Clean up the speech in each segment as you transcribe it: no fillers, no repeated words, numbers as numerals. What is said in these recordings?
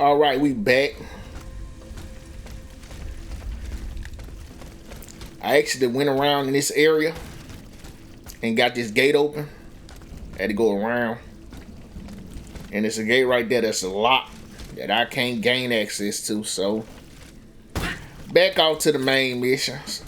All right, we back. I actually went around in this area and got this gate open. Had to go around. And there's a gate right there that's locked that I can't gain access to. So, back out to the main missions.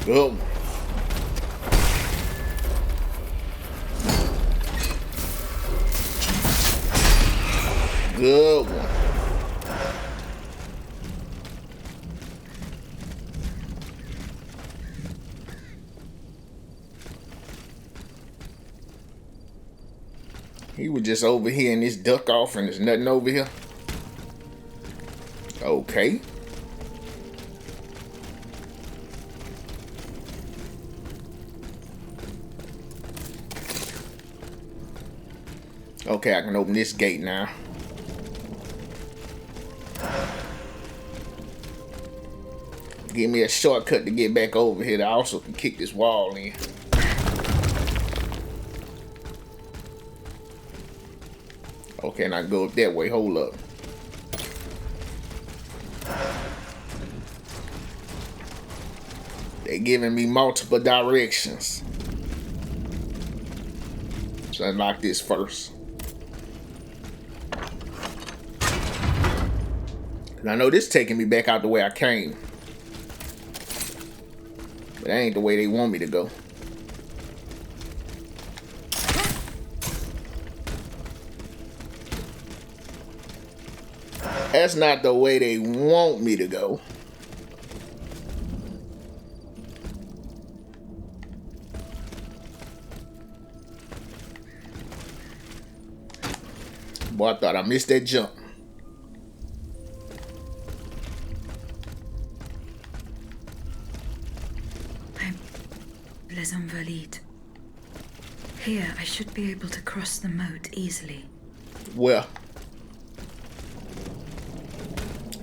Good. Good one. He was just over here in this duck off and there's nothing over here. Okay. Okay, I can open this gate now. Give me a shortcut to get back over here. I also can kick this wall in. Okay, and I can go up that way. Hold up. They're giving me multiple directions. Let's unlock this first. And I know this is taking me back out the way I came. But that ain't the way they want me to go. That's not the way they want me to go. Boy, I thought I missed that jump. Here, I should be able to cross the moat easily. Well.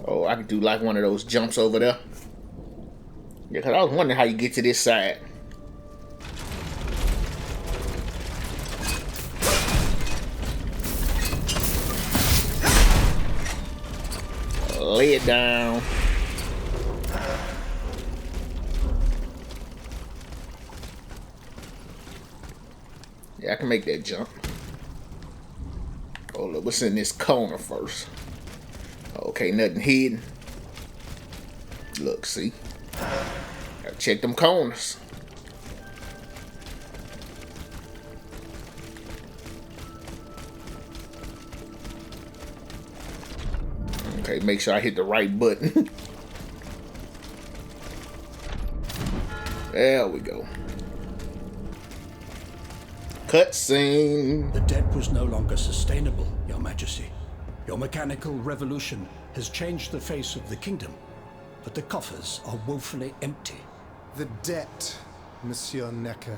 Oh, I could do like one of those jumps over there. Yeah, because I was wondering how you get to this side. Lay it down. Yeah, I can make that jump. Oh, look, what's in this corner first? Okay, nothing hidden. Look, see? Gotta check them corners. Okay, make sure I hit the right button. There we go. Cutscene. The debt was no longer sustainable, Your Majesty. Your mechanical revolution has changed the face of the kingdom, but the coffers are woefully empty. The debt, Monsieur Nacon.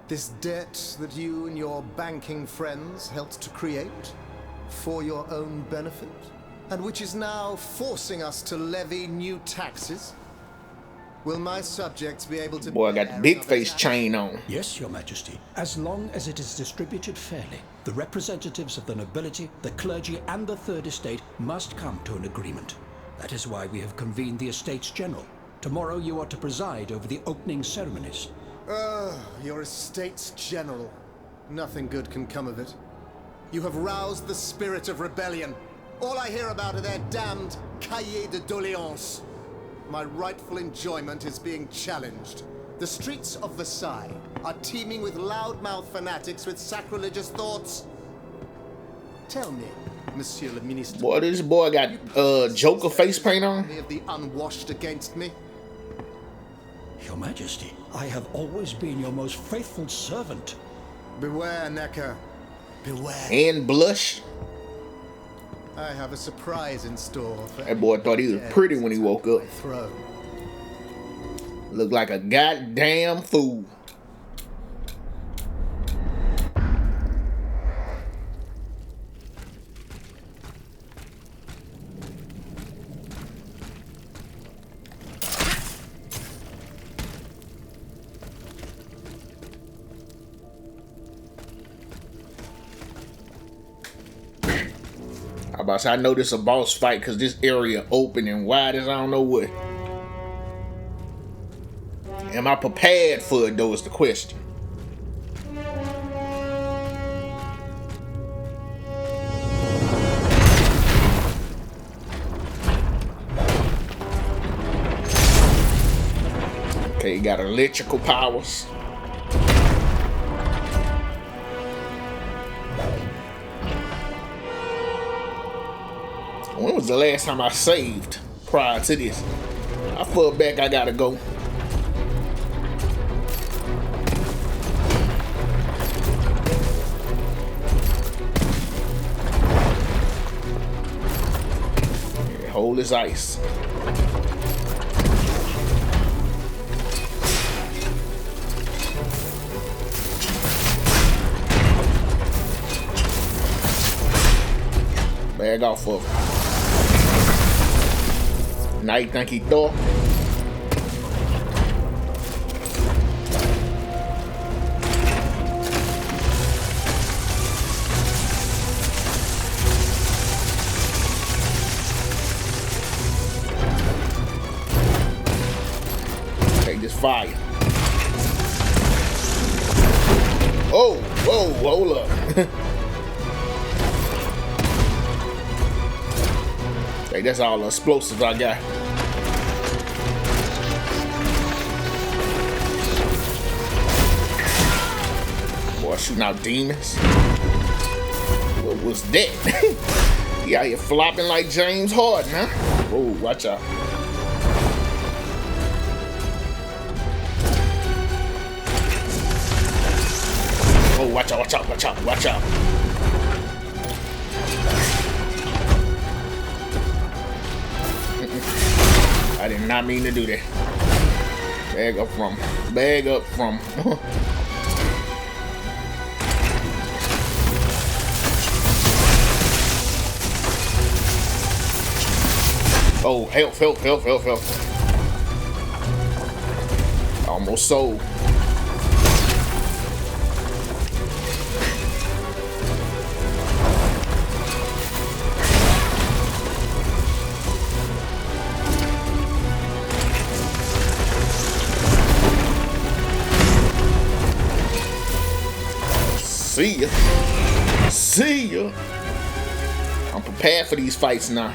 This debt that you and your banking friends helped to create for your own benefit, and which is now forcing us to levy new taxes. Will my subjects be able to... Boy, I got the big face chain on. Yes, Your Majesty. As long as it is distributed fairly, the representatives of the nobility, the clergy, and the Third Estate must come to an agreement. That is why we have convened the Estates General. Tomorrow you are to preside over the opening ceremonies. Your Estates General. Nothing good can come of it. You have roused the spirit of rebellion. All I hear about are their damned cahiers de doléances. My rightful enjoyment is being challenged. The streets of Versailles are teeming with loudmouth fanatics with sacrilegious thoughts. Tell me, Monsieur le Ministre. Boy, this boy got Joker face paint on. Of the unwashed against me. Your Majesty, I have always been your most faithful servant. Beware, Nacon. Beware. And blush. I have a surprise in store for that boy thought he was pretty when he woke up. Looked like a goddamn fool. about to say, I know this is a boss fight because this area open and wide as I don't know what. Am I prepared for it though is the question. Okay, you got electrical powers. When was the last time I saved prior to this? I feel back I gotta go. Yeah, hold his ice. Bag off of him. Now you think he thought? Take this fire. Oh, whoa, hold up. Hey, that's all the explosives I got. Boy, shooting out demons. What was that? He out here flopping like James Harden, huh? Whoa, watch out. Oh, watch out, watch out, watch out, watch out. I did not mean to do that. Bag up from. Bag up from. Oh, help, help, help, help, help. Almost sold. See ya. See ya. I'm prepared for these fights now.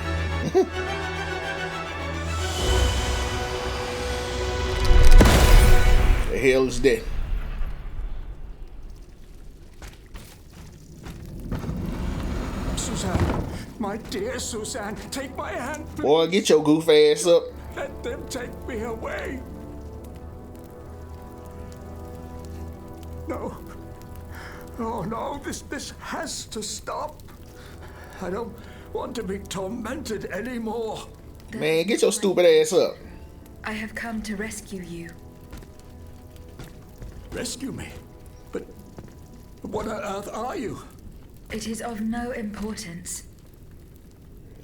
The hell is that? Suzanne, my dear Suzanne, take my hand. Boy, get your goof ass up. Let them take me away. No. Oh no, this has to stop. I don't want to be tormented anymore. Man, get your stupid ass up. I have come to rescue you. Rescue me? But what on earth are you? It is of no importance.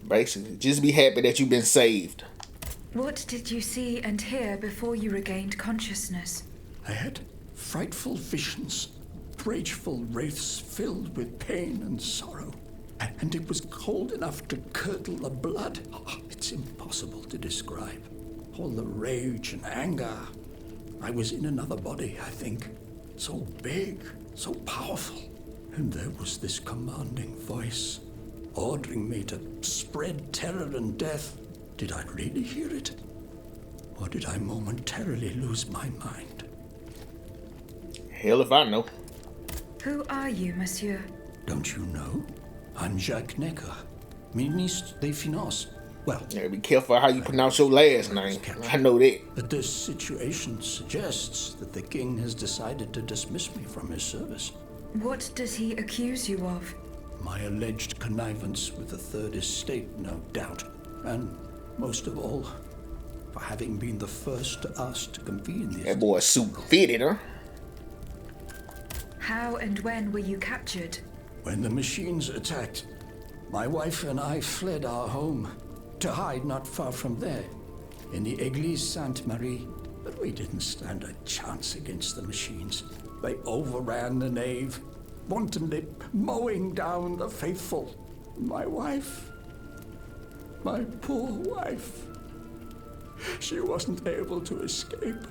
Basically, just be happy that you've been saved. What did you see and hear before you regained consciousness? I had frightful visions, rageful wraiths filled with pain and sorrow. And it was cold enough to curdle the blood. Oh, it's impossible to describe. All the rage and anger. I was in another body, I think. So big, so powerful. And there was this commanding voice, ordering me to spread terror and death. Did I really hear it? Or did I momentarily lose my mind? Hell if I know. Who are you, monsieur? Don't you know? I'm Jacques Necker, Ministre des Finances. Well, Yeah, be careful how you pronounce your last name. I know that. but this situation suggests that the king has decided to dismiss me from his service. What does he accuse you of? My alleged connivance with the Third Estate, no doubt. And most of all, for having been the first to ask to convene the That boy suit fitted, huh? How and when were you captured? When the machines attacked, my wife and I fled our home to hide not far from there, in the Église Sainte-Marie. But we didn't stand a chance against the machines. They overran the nave, wantonly mowing down the faithful. My wife My poor wife. She wasn't able to escape.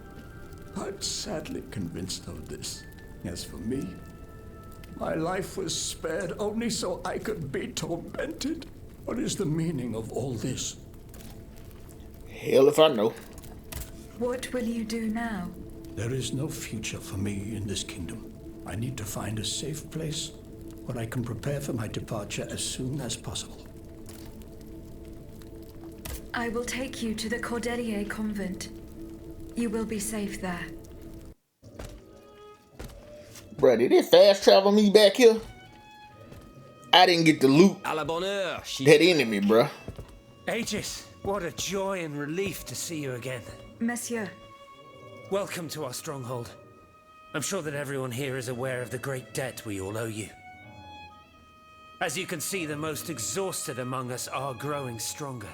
I'm sadly convinced of this. As for me, my life was spared only so I could be tormented. What is the meaning of all this? Hell if I know. What will you do now? There is no future for me in this kingdom. I need to find a safe place where I can prepare for my departure as soon as possible. I will take you to the Cordelier convent. You will be safe there. Bruh, did it fast travel me back here? I didn't get the loot À la bonne heure, that enemy, bruh. Aegis, what a joy and relief to see you again. Monsieur, Welcome to our stronghold. I'm sure that everyone here is aware of the great debt we all owe you. As you can see, the most exhausted among us are growing stronger.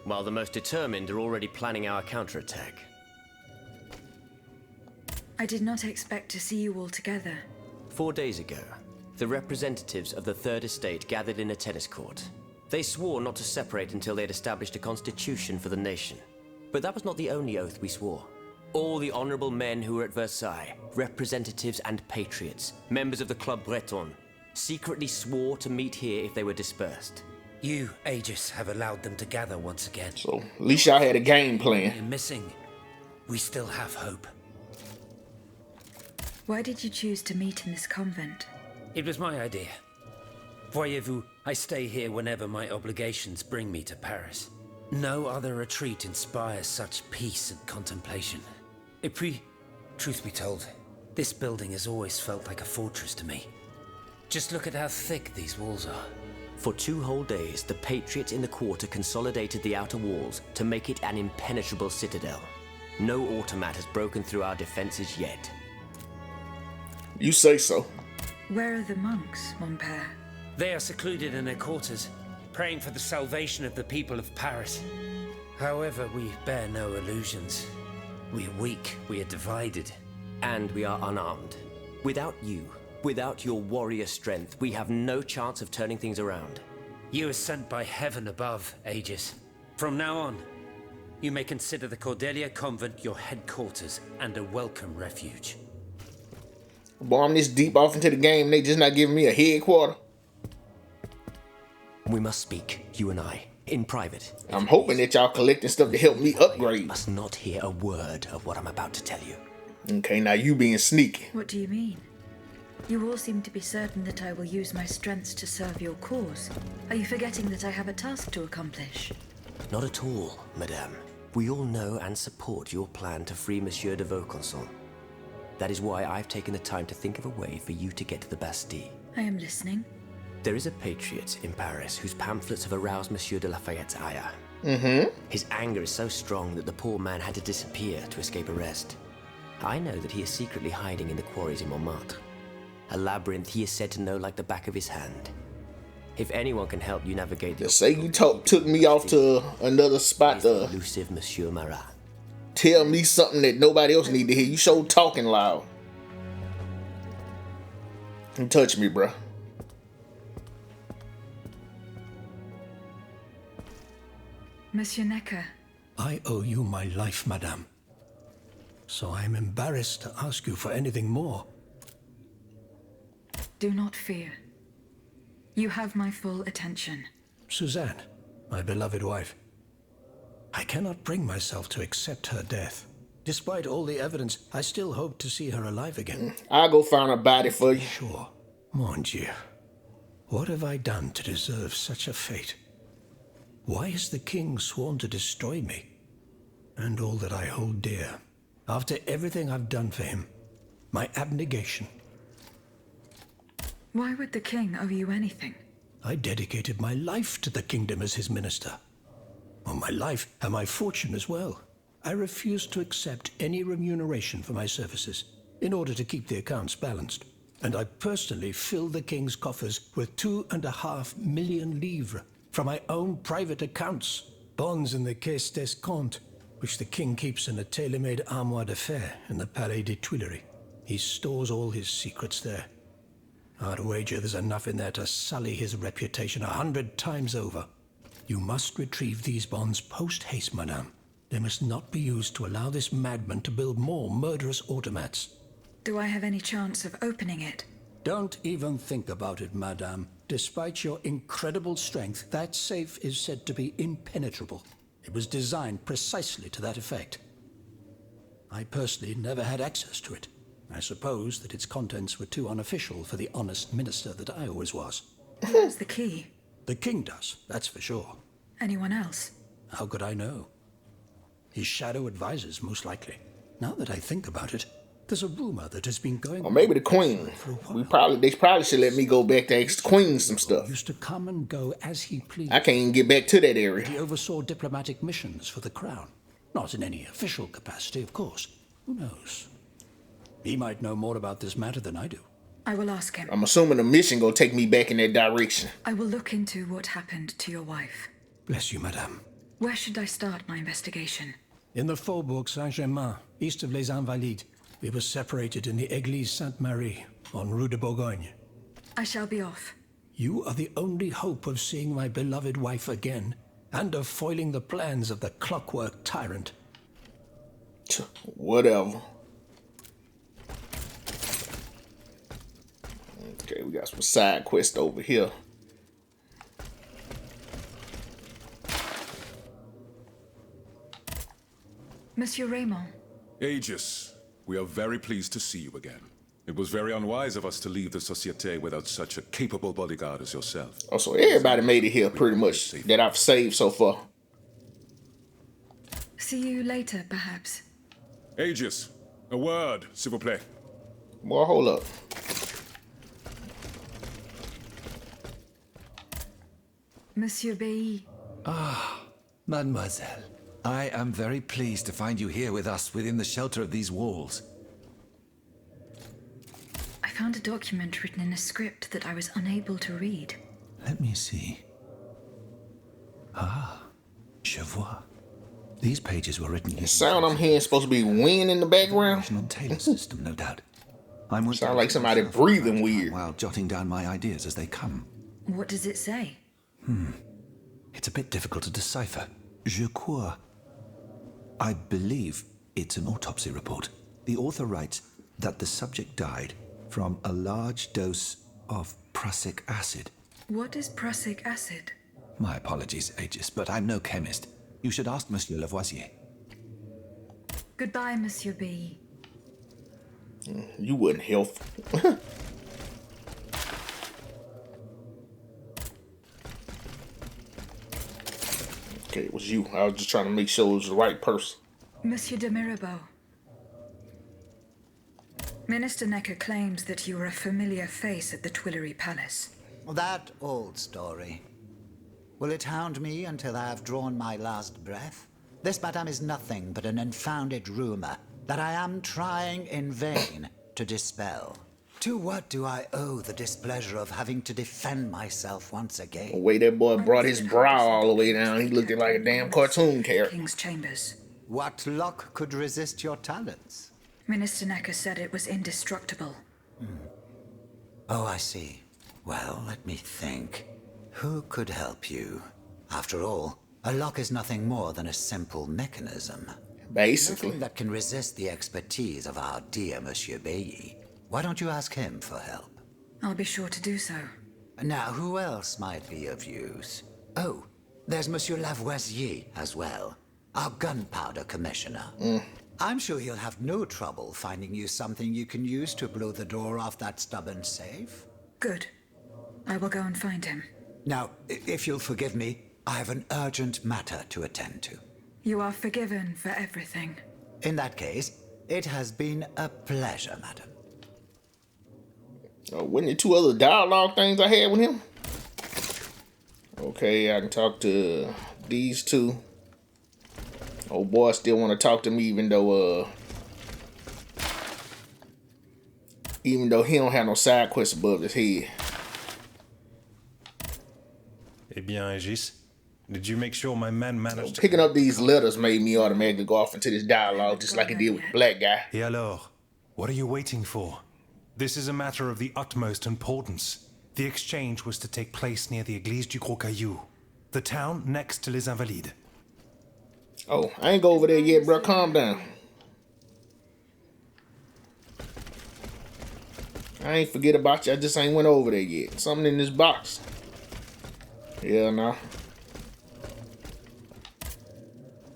while the most determined are already planning our counterattack. I did not expect to see you all together. 4 days ago, the representatives of the Third Estate gathered in a tennis court. They swore not to separate until they had established a constitution for the nation. But that was not the only oath we swore. All the honorable men who were at Versailles, representatives and patriots, members of the Club Breton, secretly swore to meet here if they were dispersed. You, Aegis, have allowed them to gather once again. So, at least y'all had a game plan. You're missing. We still have hope. Why did you choose to meet in this convent? It was my idea. Voyez-vous, I stay here whenever my obligations bring me to Paris. No other retreat inspires such peace and contemplation. Et puis, truth be told, this building has always felt like a fortress to me. Just look at how thick these walls are. For 2 whole days, the patriots in the quarter consolidated the outer walls to make it an impenetrable citadel. No automat has broken through our defenses yet. You say so. Where are the monks, mon père? They are secluded in their quarters, praying for the salvation of the people of Paris. However, we bear no illusions. We are weak, we are divided. And we are unarmed. Without you, without your warrior strength, we have no chance of turning things around. You are sent by heaven above, Aegis. From now on, you may consider the Cordelia Convent your headquarters and a welcome refuge. Boy, I'm this deep off into the game, they just not giving me a headquarter. We must speak, you and I, in private. I'm hoping that y'all collecting stuff to help me upgrade. Must not hear a word of what I'm about to tell you. Okay, now you being sneaky. What do you mean? You all seem to be certain that I will use my strengths to serve your cause. Are you forgetting that I have a task to accomplish? Not at all, madame. We all know and support your plan to free Monsieur de Vaucanson. That is why I've taken the time to think of a way for you to get to the Bastille. I am listening. There is a patriot in Paris whose pamphlets have aroused Monsieur de Lafayette's ire. His anger is so strong that the poor man had to disappear to escape arrest. I know that he is secretly hiding in the quarries in Montmartre. A labyrinth he is said to know like the back of his hand. If anyone can help you navigate the... Just say you took me off to another spot to elusive Monsieur Marat. tell me something that nobody else need to hear. You so talking loud. Don't touch me, bruh. Monsieur Necker, I owe you my life, madame. So I am embarrassed to ask you for anything more. do not fear. You have my full attention. Suzanne, my beloved wife. I cannot bring myself to accept her death. Despite all the evidence, I still hope to see her alive again. I'll go find a body for you. Sure. Mon Dieu. What have I done to deserve such a fate? Why has the king sworn to destroy me? And all that I hold dear. After everything I've done for him. My abnegation. Why would the king owe you anything? I dedicated my life to the kingdom as his minister. Well, my life and my fortune as well. I refuse to accept any remuneration for my services in order to keep the accounts balanced. And I personally fill the king's coffers with 2.5 million livres from my own private accounts, bonds in the Caisse d'Escompte, which the king keeps in a tailor-made armoire de fer in the Palais des Tuileries. He stores all his secrets there. I'd wager there's enough in there to sully his reputation 100 times over. You must retrieve these bonds post-haste, madame. They must not be used to allow this madman to build more murderous automats. Do I have any chance of opening it? Don't even think about it, madame. Despite your incredible strength, that safe is said to be impenetrable. It was designed precisely to that effect. I personally never had access to it. I suppose that its contents were too unofficial for the honest minister that I always was. Who has the key? The king does, that's for sure. Anyone else? How could I know? His shadow advisors, most likely. Now that I think about it, there's a rumor that has been going on. Or maybe the queen. They probably should let me go back to ask the queen some stuff. Used to come and go as he pleased. I can't even get back to that area. He oversaw diplomatic missions for the crown. Not in any official capacity, of course. Who knows? He might know more about this matter than I do. I will ask him. I'm assuming the mission gonna take me back in that direction. I will look into what happened to your wife. Bless you, madame. Where should I start my investigation? In the Faubourg Saint-Germain, east of Les Invalides. We were separated in the Église Sainte-Marie, on Rue de Bourgogne. I shall be off. You are the only hope of seeing my beloved wife again, and of foiling the plans of the clockwork tyrant. Whatever. Okay, we got some side quest over here. Monsieur Raymond. Aegis, we are very pleased to see you again. It was very unwise of us to leave the Société without such a capable bodyguard as yourself. Oh, so everybody made it here pretty much that I've saved so far. See you later, perhaps. Aegis, a word, s'il vous plaît. Well, hold up. Monsieur Bailly. Mademoiselle, I am very pleased to find you here with us within the shelter of these walls. I found a document written in a script that I was unable to read. Let me see. Ah, je vois. These pages were written The sound I'm hearing is supposed to be wind in the background. on Taylor system, no doubt. I'm Sound like somebody breathing weird. while jotting down my ideas as they come. What does it say? It's a bit difficult to decipher. Je crois. I believe it's an autopsy report. The author writes that the subject died from a large dose of prussic acid. What is prussic acid? My apologies, Aegis, but I'm no chemist. You should ask Monsieur Lavoisier. Goodbye, Monsieur Bailly. You wouldn't help. Okay, it was you. I was just trying to make sure it was the right person. Monsieur de Mirabeau. Minister Necker claims that you were a familiar face at the Tuileries Palace. That old story. Will it hound me until I have drawn my last breath? This, madame, is nothing but an unfounded rumor that I am trying in vain to dispel. To what do I owe the displeasure of having to defend myself once The again? way that boy brought his brow all the way down, he looked like a damn cartoon character. King's chambers. What luck could resist your talents? Minister Necker said it was indestructible. Oh, I see. Well, let me think. Who could help you? After all, a lock is nothing more than a simple mechanism. Basically. Nothing that can resist the expertise of our dear Monsieur Bailly. Why don't you ask him for help? I'll be sure to do so. Now, who else might be of use? Oh, there's Monsieur Lavoisier as well, our gunpowder commissioner. I'm sure he'll have no trouble finding you something you can use to blow the door off that stubborn safe. Good. I will go and find him. Now, if you'll forgive me, I have an urgent matter to attend to. You are forgiven for everything. In that case, it has been a pleasure, madam. Wasn't there two other dialogue things I had with him? Okay, I can talk to these two. Oh boy, still want to talk to me even though he don't have no side quests above his head. Eh bien, Aegis, did you make sure my man managed to... Picking up these letters made me automatically go off into this dialogue just like it did with the black guy. Et alors? What are you waiting for? This is a matter of the utmost importance. The exchange was to take place near the Église du Gros Caillou. The town next to Les Invalides. Oh, I ain't go over there yet, bro. Calm down. I ain't forget about you. I just ain't went over there yet. Something in this box. Yeah, no.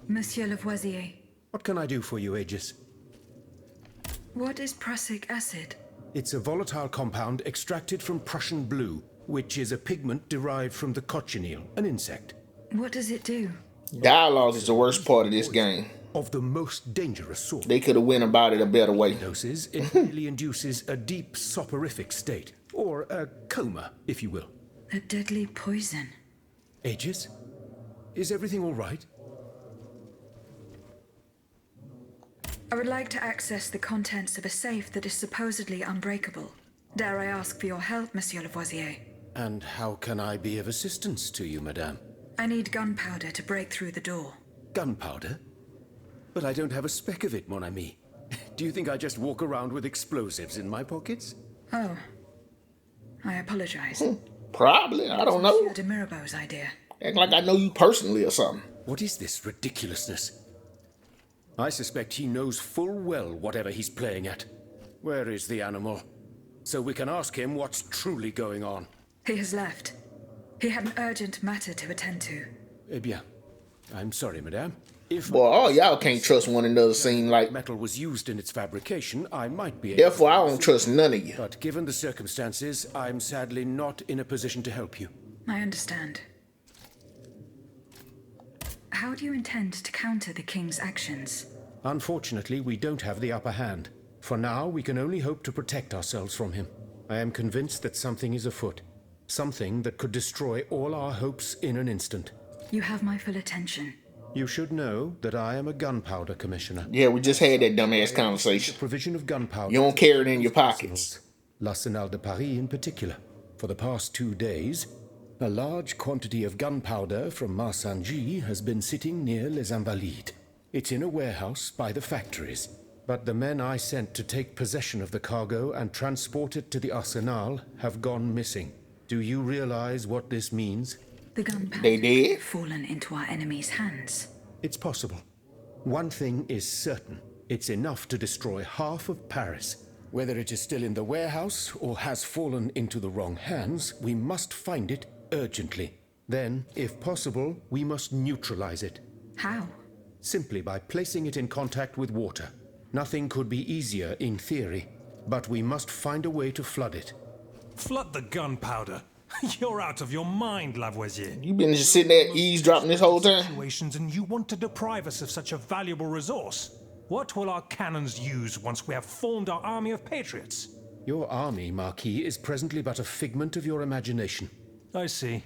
Monsieur Lavoisier, What can I do for you, Aegis? what is prussic acid? It's a volatile compound extracted from Prussian blue, which is a pigment derived from the cochineal, an insect. What does it do? Dialogue is the worst part of this game. Of the most dangerous sort. They could have went about it a better way. Doses, it really induces a deep soporific state, or a coma, if you will. A deadly poison. Aegis, is everything all right? I would like to access the contents of a safe that is supposedly unbreakable. Dare I ask for your help, Monsieur Lavoisier? And how can I be of assistance to you, madame? I need gunpowder to break through the door. Gunpowder? But I don't have a speck of it, mon ami. Do you think I just walk around with explosives in my pockets? Oh. I apologize. Probably. I don't know. Monsieur de Mirabeau's idea. Act like I know you personally or something. What is this ridiculousness? I suspect he knows full well whatever he's playing at. Where is the animal? So we can ask him what's truly going on. He has left. He had an urgent matter to attend to. Eh bien, I'm sorry, madame. If Boy, all y'all can't trust one another, seem like. metal was used in its fabrication, I might be able Therefore, I don't trust none of you. But given the circumstances, I'm sadly not in a position to help you. I understand. How do you intend to counter the king's actions? Unfortunately, we don't have the upper hand. For now, we can only hope to protect ourselves from him. I am convinced that something is afoot. Something that could destroy all our hopes in an instant. You have my full attention. You should know that I am a gunpowder commissioner. Yeah, we just had that dumbass conversation. The provision of gunpowder. You don't carry it in your pockets. L'Arsenal de Paris in particular. For the past 2 days, a large quantity of gunpowder from Marsangy has been sitting near Les Invalides. It's in a warehouse by the factories. But the men I sent to take possession of the cargo and transport it to the Arsenal have gone missing. Do you realize what this means? The gunpowder They did? has fallen into our enemy's hands. It's possible. One thing is certain. It's enough to destroy half of Paris. Whether it is still in the warehouse or has fallen into the wrong hands, we must find it urgently. Then, if possible, we must neutralize it. How? Simply by placing it in contact with water. Nothing could be easier in theory, but we must find a way to flood it. Flood the gunpowder. You're out of your mind, Lavoisier. You been just sitting there eavesdropping this whole time? Situations, and you want to deprive us of such a valuable resource. What will our cannons use once we have formed our army of patriots? Your army, Marquis, is presently but a figment of your imagination. I see.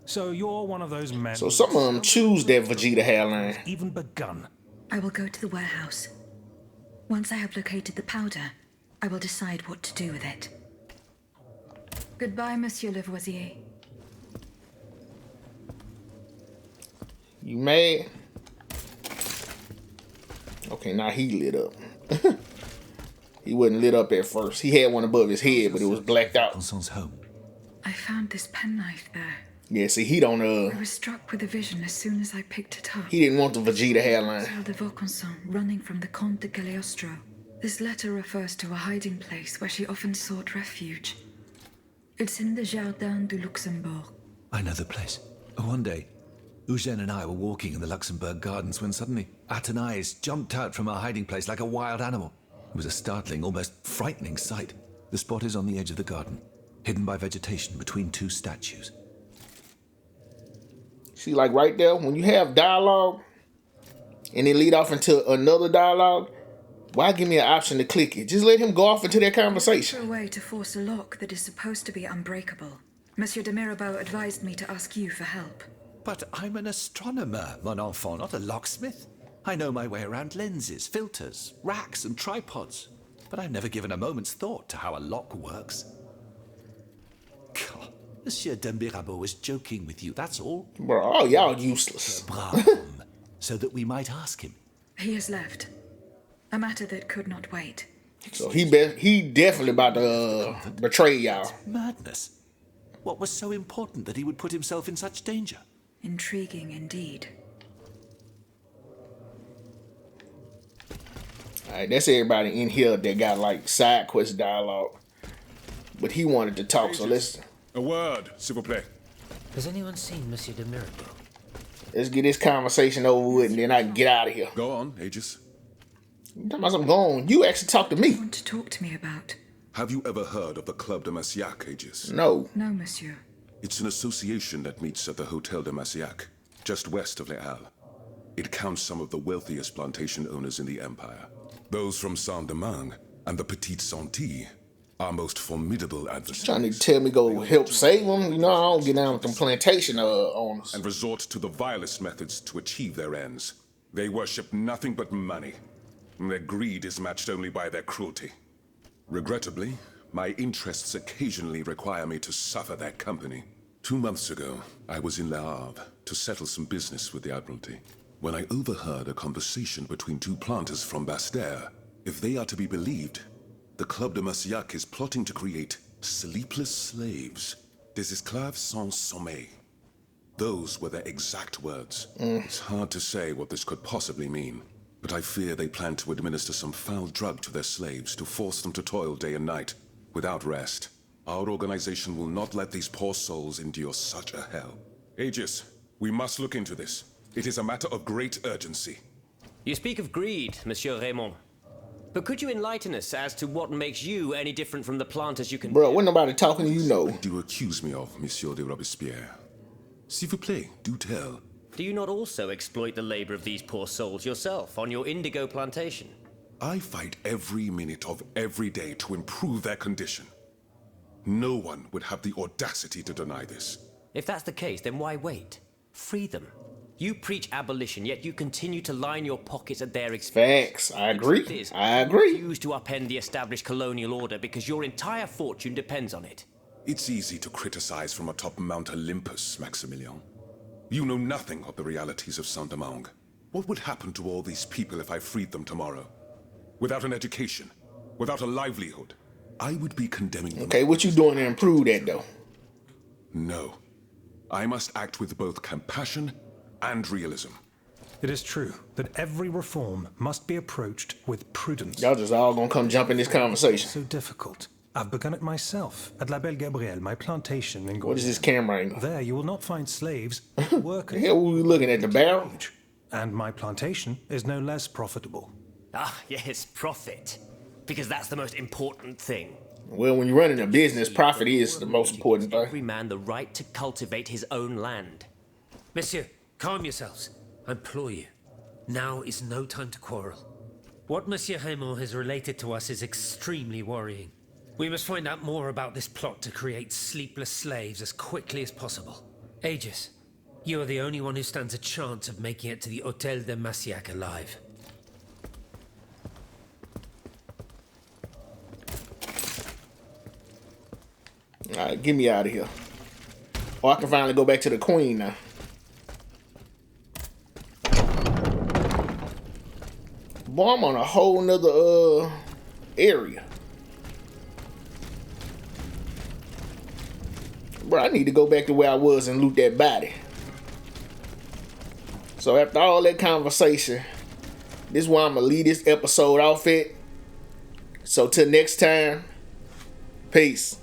So you're one of those men. So some of them choose that Vegeta hairline. Even begun. I will go to the warehouse. Once I have located the powder, I will decide what to do with it. Goodbye, Monsieur Lavoisier. You mad? Okay, now he lit up. He wasn't lit up at first. He had one above his head, but it was blacked out. Constance's home. I found this penknife there. Yeah, see, he don't, I was struck with a vision as soon as I picked it up. he didn't want the Vegeta hairline. Charles de Vaucanson running from the Comte de Cagliostro. This letter refers to a hiding place where she often sought refuge. It's in the Jardin du Luxembourg. I know the place. One day, Eugène and I were walking in the Luxembourg gardens when suddenly Athénais jumped out from our hiding place like a wild animal. It was a startling, almost frightening sight. The spot is on the edge of the garden, hidden by vegetation between 2 statues. See, like right there, when you have dialogue and then lead off into another dialogue, why give me an option to click it? Just let him go off into that conversation. A way to force a lock that is supposed to be unbreakable. Monsieur de Mirabeau advised me to ask you for help. But I'm an astronomer, mon enfant, not a locksmith. I know my way around lenses, filters, racks, and tripods. But I've never given a moment's thought to how a lock works. God, Monsieur de Mirabeau was joking with you, that's all. Bro, all y'all useless. Brave, so that we might ask him. He has left. A matter that could not wait. So he definitely about to betray y'all. Madness. What was so important that he would put himself in such danger? Intriguing indeed. Alright, that's everybody in here that got like side quest dialogue. But he wanted to talk, so let's A word, s'il vous plaît. Has anyone seen Monsieur de Mirabeau? let's get this conversation over with and then I can get out of here. Go on, Aegis. You talking about something going on? You actually talk to me. Want to talk to me about? Have you ever heard of the Club de Massiac, Aegis? No. No, monsieur. It's an association that meets at the Hotel de Massiac, just west of Les Halles. It counts some of the wealthiest plantation owners in the Empire. Those from Saint-Domingue and the Petite Santilles are most formidable adversaries. Trying to tell me go help save them? You know, I don't get down with them plantation owners. And resort to the vilest methods to achieve their ends. They worship nothing but money. Their greed is matched only by their cruelty. Regrettably, my interests occasionally require me to suffer their company. 2 months ago, I was in Le Havre to settle some business with the Admiralty, when I overheard a conversation between two planters from Bastère. If they are to be believed, the Club de Massiac is plotting to create sleepless slaves, des esclaves sans sommeil. Those were their exact words. It's hard to say what this could possibly mean, but I fear they plan to administer some foul drug to their slaves to force them to toil day and night, without rest. Our organization will not let these poor souls endure such a hell. Aegis, we must look into this. It is a matter of great urgency. You speak of greed, Monsieur Raymond. But could you enlighten us as to what makes you any different from the planters you can... Bro, when nobody talking to you, know. What do you accuse me of, Monsieur de Robespierre? S'il vous plaît, do tell. Do you not also exploit the labor of these poor souls yourself on your indigo plantation? I fight every minute of every day to improve their condition. No one would have the audacity to deny this. If that's the case, then why wait? Free them. You preach abolition, yet you continue to line your pockets at their expense. Facts. I agree. You refuse to upend the established colonial order because your entire fortune depends on it. It's easy to criticize from atop Mount Olympus, Maximilian. You know nothing of the realities of Saint-Domingue. What would happen to all these people if I freed them tomorrow? Without an education, without a livelihood, I would be condemning them. Okay, what you doing to improve that, though? No. I must act with both compassion and realism. It is true that every reform must be approached with prudence. Y'all just all gonna come jump in this conversation. So difficult. I've begun it myself at La Belle Gabrielle, my plantation in What is this camera angle? There you will not find slaves, workers. Here we looking at the barrel? And my plantation is no less profitable. Ah, yes, profit. Because that's the most important thing. Well, when you're running a business, profit is the most important thing. Every man the right to cultivate his own land. Monsieur, calm yourselves. I implore you. Now is no time to quarrel. What Monsieur Raymond has related to us is extremely worrying. We must find out more about this plot to create sleepless slaves as quickly as possible. Aegis, you are the only one who stands a chance of making it to the Hôtel de Massiac alive. Alright, get me out of here. Oh, I can finally go back to the Queen now. Boy, I'm on a whole nother area. Bro, I need to go back to where I was and loot that body. So after all that conversation, this is where I'm gonna leave this episode off at. So till next time, peace.